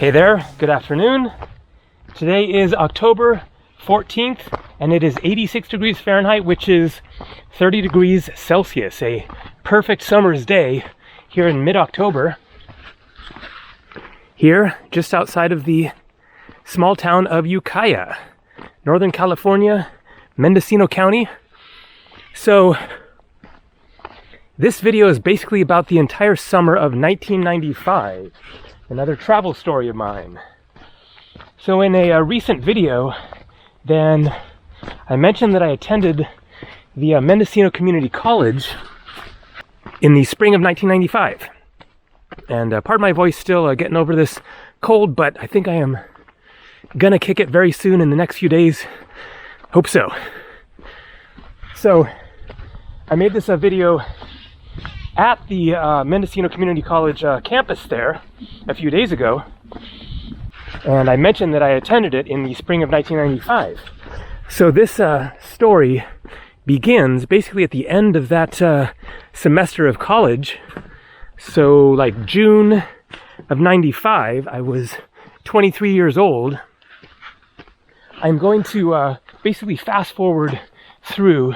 Hey there, good afternoon. Today is October 14th and it is 86 degrees Fahrenheit, which is 30 degrees Celsius, a perfect summer's day here in mid-October. Here, just outside of the small town of U.S.A, Northern California, Mendocino County. So, this video is basically about the entire summer of 1995. Another travel story of mine. So in a recent video, then I mentioned that I attended the Mendocino Community College in the spring of 1995. And pardon my voice, still getting over this cold, but I think I am gonna kick it very soon in the next few days. Hope so. So I made this video at the Mendocino Community College campus there a few days ago, and I mentioned that I attended it in the spring of 1995. So this story begins basically at the end of that semester of college. So like June of 95, I was 23 years old. I'm going to basically fast forward through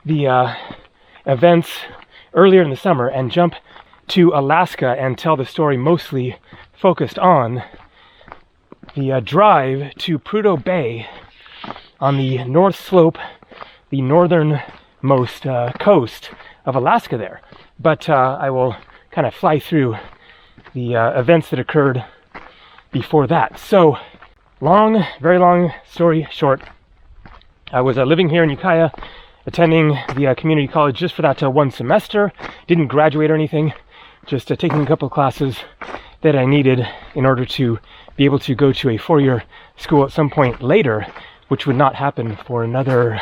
the events earlier in the summer and jump to Alaska and tell the story mostly focused on the drive to Prudhoe Bay on the north slope, the northernmost coast of Alaska there. But I will kind of fly through the events that occurred before that. So, very long story short, I was living here in U.S.A, attending the community college just for that one semester. Didn't graduate or anything, just taking a couple of classes that I needed in order to be able to go to a four-year school at some point later, which would not happen for another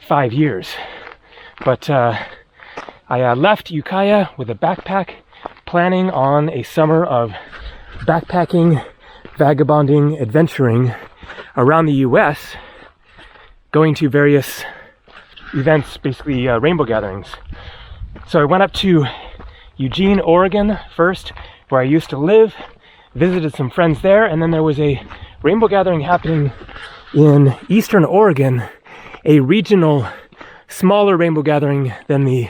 5 years. But I left U.S.A with a backpack, planning on a summer of backpacking, vagabonding, adventuring around the U.S., going to various events, basically rainbow gatherings. So I went up to Eugene, Oregon first, where I used to live, visited some friends there, and then there was a rainbow gathering happening in Eastern Oregon, a regional, smaller rainbow gathering than the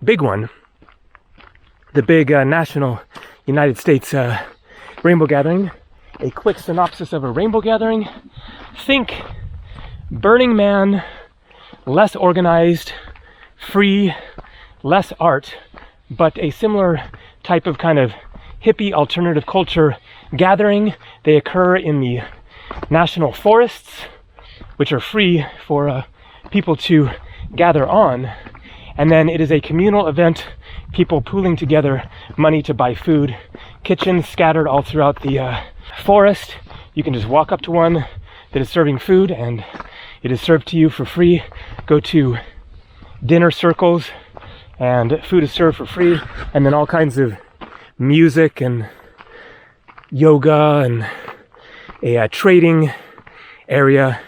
big one, the big national United States rainbow gathering. A quick synopsis of a rainbow gathering: think Burning Man, less organized, free, less art, but a similar type of kind of hippie alternative culture gathering. They occur in the national forests, which are free for people to gather on. And then it is a communal event, people pooling together money to buy food, kitchens scattered all throughout the forest. You can just walk up to one that is serving food and it is served to you for free. Go to dinner circles and food is served for free, and then all kinds of music and yoga and a trading area.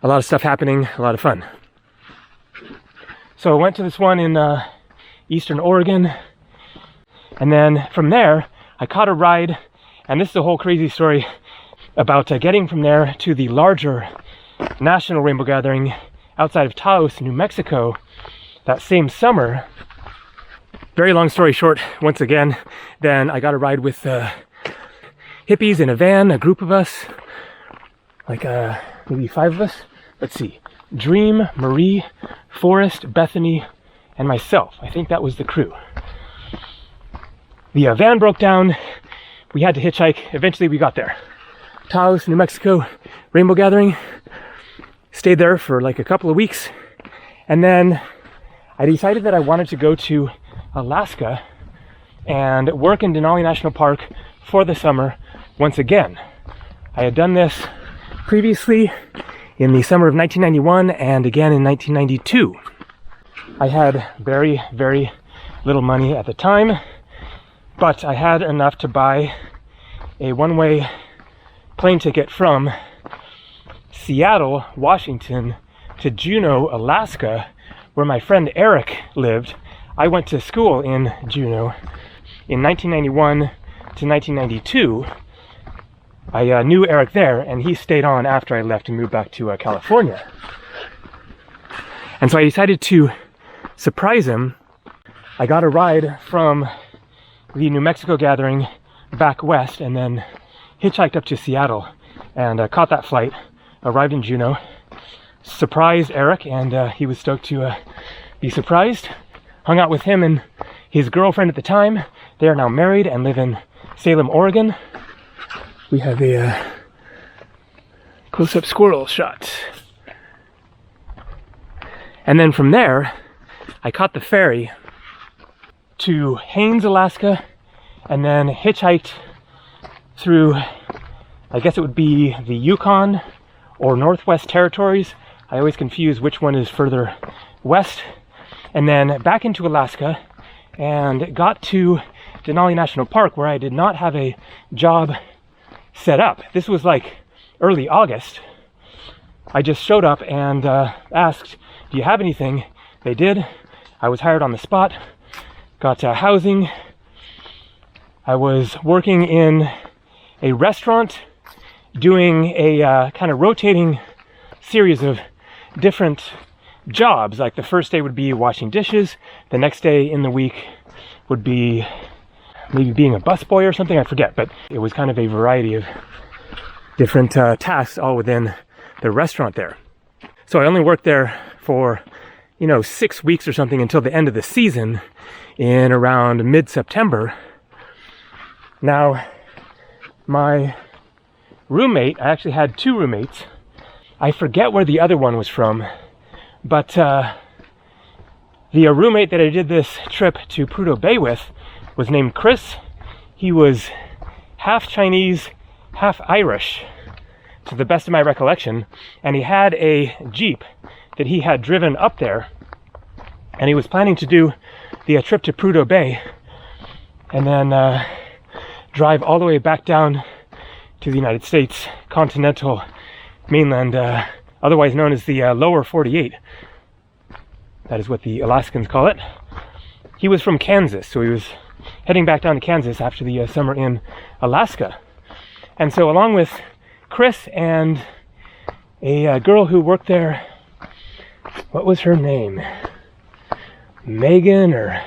A lot of stuff happening, a lot of fun. So I went to this one in Eastern Oregon, and then from there I caught a ride, and this is a whole crazy story about getting from there to the larger national rainbow gathering outside of Taos, New Mexico, that same summer. Very long story short, once again, then I got a ride with hippies in a van, a group of us, like maybe 5 of us. Let's see, Dream, Marie, Forrest, Bethany, and myself. I think that was the crew. The van broke down. We had to hitchhike. Eventually we got there. Taos, New Mexico, rainbow gathering. Stayed there for like a couple of weeks, and then I decided that I wanted to go to Alaska and work in Denali National Park for the summer once again. I had done this previously in the summer of 1991 and again in 1992. I had very, very little money at the time, but I had enough to buy a one-way plane ticket from Seattle, Washington to Juneau, Alaska, where my friend Eric lived. I went to school in Juneau in 1991 to 1992, I knew Eric there, and he stayed on after I left and moved back to California. And so I decided to surprise him. I got a ride from the New Mexico gathering back west, and then hitchhiked up to Seattle and caught that flight, arrived in Juneau, surprised Eric, and he was stoked to be surprised. Hung out with him and his girlfriend at the time. They are now married and live in Salem, Oregon. We have a close-up squirrel shot. And then from there, I caught the ferry to Haines, Alaska, and then hitchhiked through, I guess it would be the Yukon or Northwest Territories. I always confuse which one is further west. And then back into Alaska and got to Denali National Park, where I did not have a job set up. This was like early August. I just showed up and asked, do you have anything? They did. I was hired on the spot, got housing. I was working in a restaurant, doing a kind of rotating series of different jobs. Like the first day would be washing dishes, the next day in the week would be maybe being a busboy or something, I forget, but it was kind of a variety of different tasks all within the restaurant there. So I only worked there for 6 weeks or something until the end of the season in around mid-September. Now, my roommate, I actually had 2 roommates. I forget where the other one was from, but the roommate that I did this trip to Prudhoe Bay with was named Chris. He was half Chinese, half Irish, to the best of my recollection, and he had a Jeep that he had driven up there, and he was planning to do the trip to Prudhoe Bay and then drive all the way back down to the United States continental mainland, otherwise known as the lower 48. That is what the Alaskans call it. He was from Kansas, so he was heading back down to Kansas after the summer in Alaska. And so along with Chris and a girl who worked there, what was her name? Megan or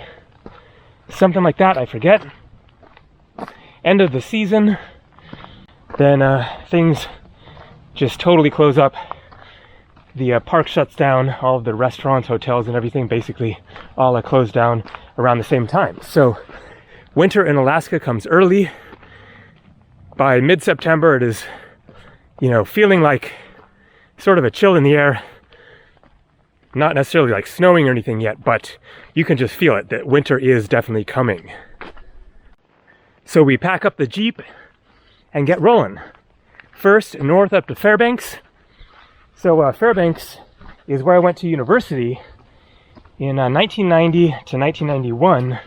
something like that, I forget. End of the season, then things just totally close up. The park shuts down, all of the restaurants, hotels, and everything basically all closed down around the same time. So winter in Alaska comes early. By mid-September, it is, feeling like sort of a chill in the air. Not necessarily like snowing or anything yet, but you can just feel it, that winter is definitely coming. So we pack up the Jeep and get rolling. First, north up to Fairbanks. So Fairbanks is where I went to university in 1990 to 1991,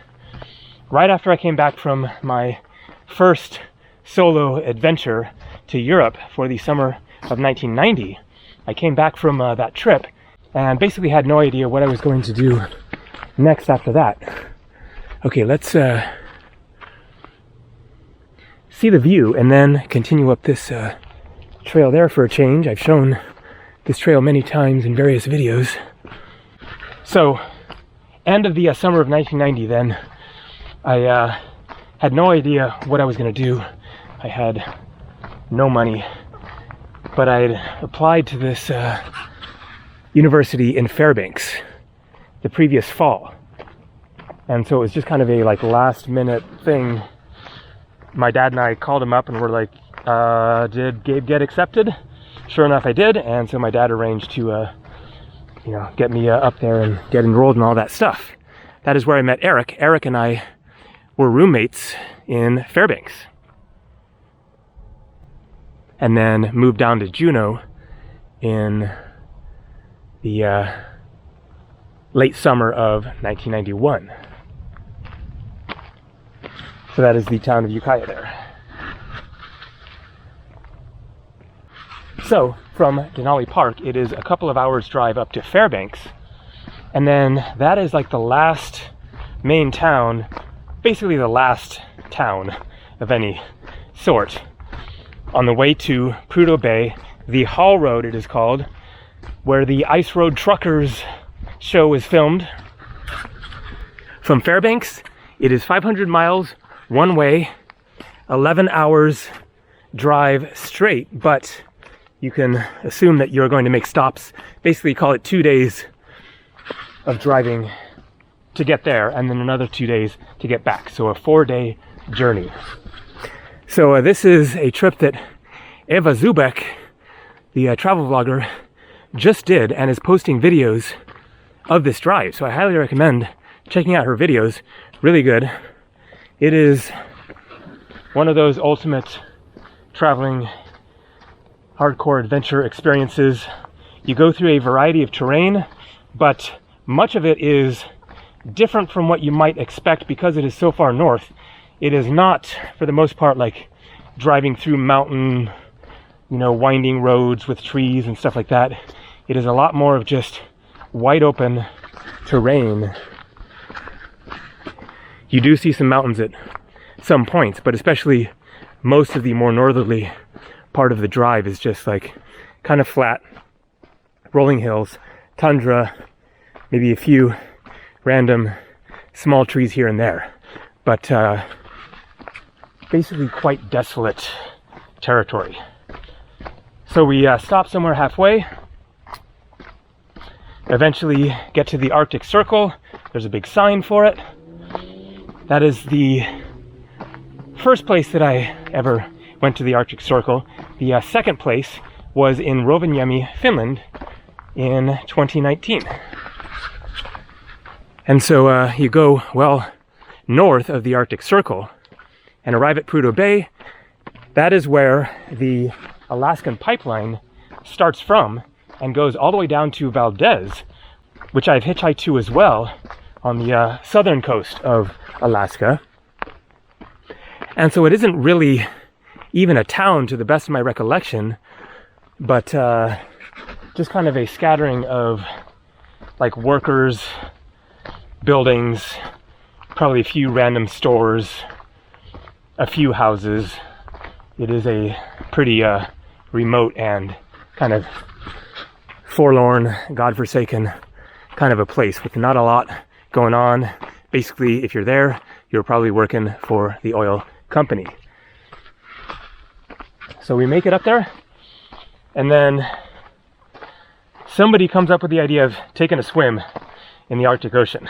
right after I came back from my first solo adventure to Europe for the summer of 1990. I came back from that trip and basically had no idea what I was going to do next after that. Okay, let's see the view and then continue up this trail there for a change. I've shown this trail many times in various videos. So, end of the summer of 1990 then, I had no idea what I was going to do. I had no money, but I had applied to this university in Fairbanks the previous fall. And so it was just kind of a last minute thing. My dad and I called him up and were like, did Gabe get accepted? Sure enough, I did. And so my dad arranged to, get me up there and get enrolled and all that stuff. That is where I met Eric. Eric and I were roommates in Fairbanks. And then moved down to Juneau in the late summer of 1991. So that is the town of U.S.A. there. So from Denali Park, it is a couple of hours drive up to Fairbanks. And then that is the last main town, basically the last town of any sort. On the way to Prudhoe Bay, the Haul Road it is called, where the Ice Road Truckers show is filmed. From Fairbanks, it is 500 miles one way, 11 hours drive straight, but you can assume that you're going to make stops, basically call it 2 days of driving to get there, and then another 2 days to get back. So a 4-day journey. So this is a trip that Eva Zubek, the travel vlogger, just did and is posting videos of this drive. So I highly recommend checking out her videos. Really good. It is one of those ultimate traveling hardcore adventure experiences. You go through a variety of terrain, but much of it is different from what you might expect because it is so far north. It is not, for the most part, like driving through mountain, winding roads with trees and stuff like that. It is a lot more of just wide open terrain. You do see some mountains at some points, but especially most of the more northerly part of the drive is just like kind of flat, rolling hills, tundra, maybe a few random small trees here and there, but basically quite desolate territory. So we stop somewhere halfway, eventually get to the Arctic Circle. There's a big sign for it. That is the first place that I ever went to the Arctic Circle. The second place was in Rovaniemi, Finland in 2019. And so you go well north of the Arctic Circle and arrive at Prudhoe Bay. That is where the Alaskan pipeline starts from and goes all the way down to Valdez, which I've hitchhiked to as well on the southern coast of Alaska. And so it isn't really even a town to the best of my recollection, but just kind of a scattering of like workers, buildings, probably a few random stores, a few houses. It is a pretty remote and kind of forlorn, godforsaken kind of a place with not a lot going on. Basically, if you're there, you're probably working for the oil company. So we make it up there, and then somebody comes up with the idea of taking a swim in the Arctic Ocean.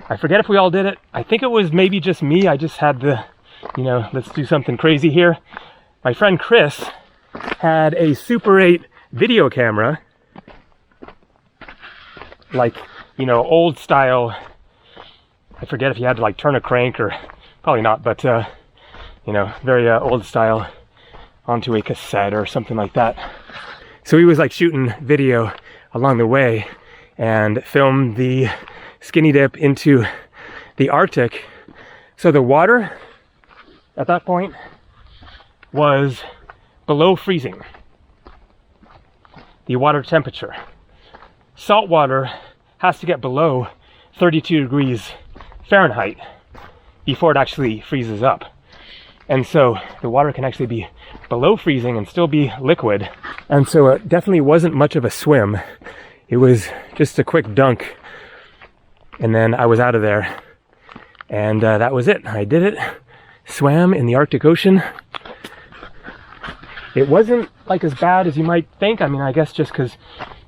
I forget if we all did it. I think it was maybe just me. I just had the, let's do something crazy here. My friend Chris had a Super 8 video camera, like, old style. I forget if you had to like turn a crank or probably not, but very old style, onto a cassette or something like that. So he was like shooting video along the way and filmed the skinny dip into the Arctic. So the water at that point was below freezing. The water temperature. Salt water has to get below 32 degrees Fahrenheit before it actually freezes up. And so the water can actually be below freezing and still be liquid. And so it definitely wasn't much of a swim. It was just a quick dunk, and then I was out of there. And that was it. I did it. Swam in the Arctic Ocean. It wasn't like as bad as you might think. I mean, I guess just because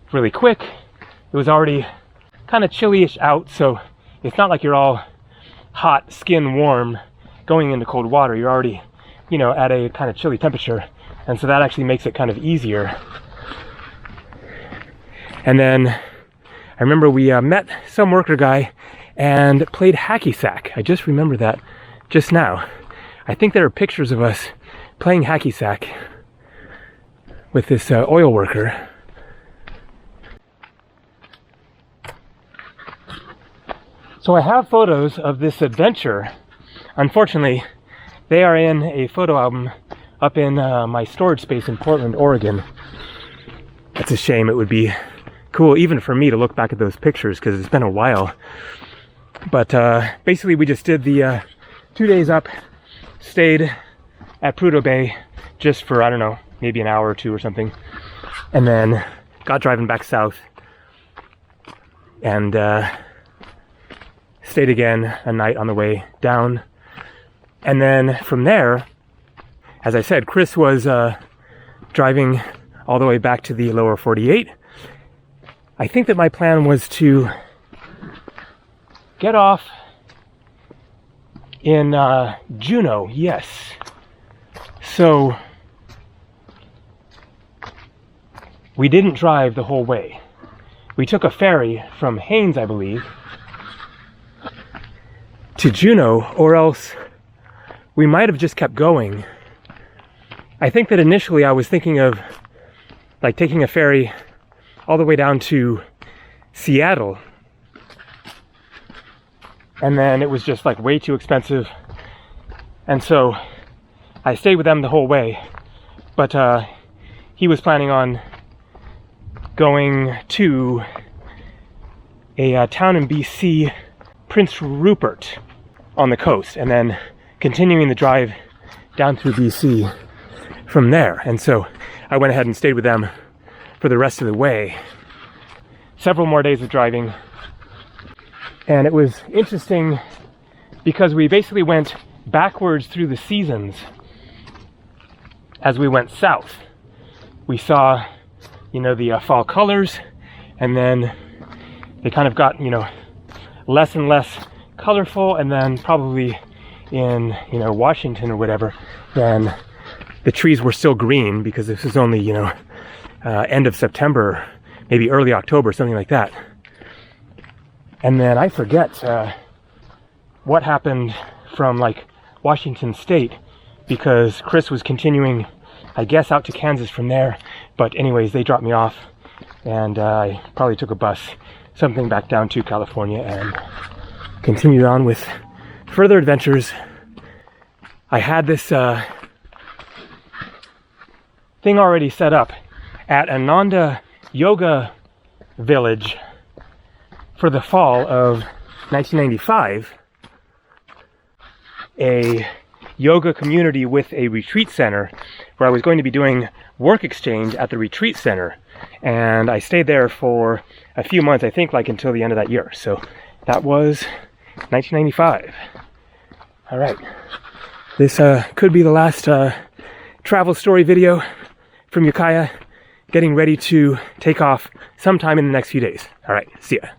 it's really quick. It was already kind of chilly-ish out, so it's not like you're all hot, skin warm, going into cold water. You're already, at a kind of chilly temperature. And so that actually makes it kind of easier. And then I remember we met some worker guy and played hacky sack. I just remember that just now. I think there are pictures of us playing hacky sack with this oil worker. So I have photos of this adventure. Unfortunately, they are in a photo album up in my storage space in Portland, Oregon. That's a shame. It would be cool even for me to look back at those pictures because it's been a while. But basically we just did the 2 days up, stayed at Prudhoe Bay just for, I don't know, maybe an hour or two or something, and then got driving back south and stayed again a night on the way down. And then from there, as I said, Chris was driving all the way back to the lower 48. I think that my plan was to get off in Juneau, yes. So we didn't drive the whole way. We took a ferry from Haines, I believe, to Juneau, or else we might have just kept going. I think that initially I was thinking of like taking a ferry all the way down to Seattle, and then it was just like way too expensive, and so I stayed with them the whole way. But he was planning on going to a town in BC, Prince Rupert, on the coast, and then continuing the drive down through BC from there. And so I went ahead and stayed with them for the rest of the way. Several more days of driving. And it was interesting because we basically went backwards through the seasons as we went south. We saw, you know, the fall colors, and then they kind of got, you know, less and less colorful, and then probably in, you know, Washington or whatever, then the trees were still green because this was only, you know, end of September, maybe early October, something like that. And then I forget what happened from like Washington State, because Chris was continuing, I guess, out to Kansas from there. But anyways, they dropped me off, and I probably took a bus, something back down to California, and continued on with further adventures. I had this thing already set up at Ananda Yoga Village for the fall of 1995, a yoga community with a retreat center where I was going to be doing work exchange at the retreat center. And I stayed there for a few months, I think like until the end of that year. So that was 1995. All right. This could be the last travel story video from U.S.A. Getting ready to take off sometime in the next few days. All right. See ya.